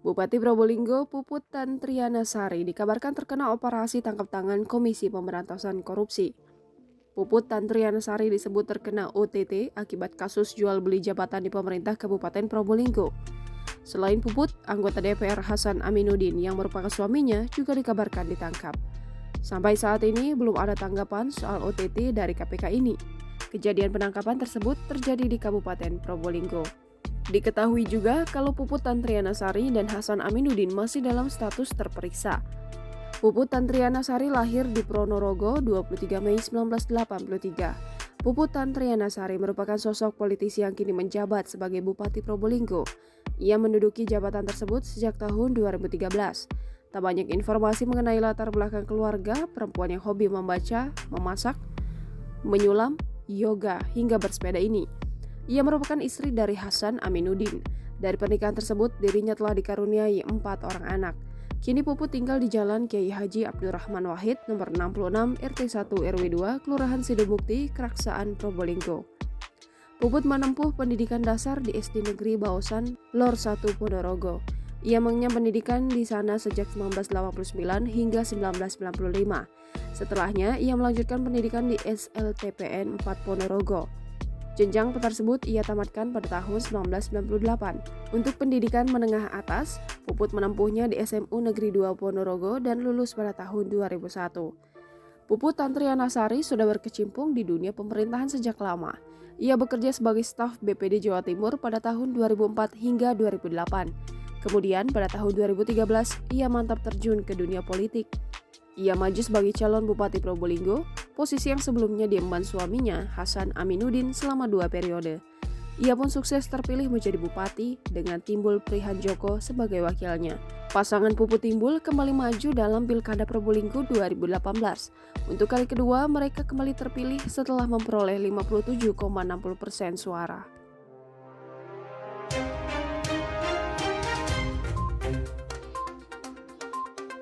Bupati Probolinggo Puput Tantrianasari dikabarkan terkena operasi tangkap tangan Komisi Pemberantasan Korupsi. Puput Tantrianasari disebut terkena OTT akibat kasus jual beli jabatan di pemerintah Kabupaten Probolinggo. Selain Puput, anggota DPR Hasan Aminuddin yang merupakan suaminya juga dikabarkan ditangkap. Sampai saat ini belum ada tanggapan soal OTT dari KPK ini. Kejadian penangkapan tersebut terjadi di Kabupaten Probolinggo. Diketahui juga kalau Puput Tantrianasari dan Hasan Aminuddin masih dalam status terperiksa. Puput Tantrianasari lahir di Ponorogo 23 Mei 1983. Puput Tantrianasari merupakan sosok politisi yang kini menjabat sebagai Bupati Probolinggo. Ia menduduki jabatan tersebut sejak tahun 2013. Tak banyak informasi mengenai latar belakang keluarga perempuan yang hobi membaca, memasak, menyulam, yoga, hingga bersepeda ini. Ia merupakan istri dari Hasan Aminuddin. Dari pernikahan tersebut, dirinya telah dikaruniai 4 orang anak. Kini Puput tinggal di Jalan Kiai Haji Abdurrahman Wahid, nomor 66, RT 1 RW 2, Kelurahan Sidemukti, Keraksaan, Probolinggo. Puput menempuh pendidikan dasar di SD Negeri Baosan, Lor 1 Ponorogo. Ia mengenyam pendidikan di sana sejak 1989 hingga 1995. Setelahnya, ia melanjutkan pendidikan di SLTPN 4 Ponorogo. Jenjang tersebut ia tamatkan pada tahun 1998. Untuk pendidikan menengah atas, Puput menempuhnya di SMU Negeri 2 Ponorogo dan lulus pada tahun 2001. Puput Tantrianasari sudah berkecimpung di dunia pemerintahan sejak lama. Ia bekerja sebagai staf BPD Jawa Timur pada tahun 2004 hingga 2008. Kemudian pada tahun 2013, ia mantap terjun ke dunia politik. Ia maju sebagai calon Bupati Probolinggo, posisi yang sebelumnya diemban suaminya, Hasan Aminuddin, selama 2 periode. Ia pun sukses terpilih menjadi bupati dengan Timbul Prihanjoko sebagai wakilnya. Pasangan Puput Timbul kembali maju dalam Pilkada Probolinggo 2018. Untuk kali kedua, mereka kembali terpilih setelah memperoleh 57,60% suara.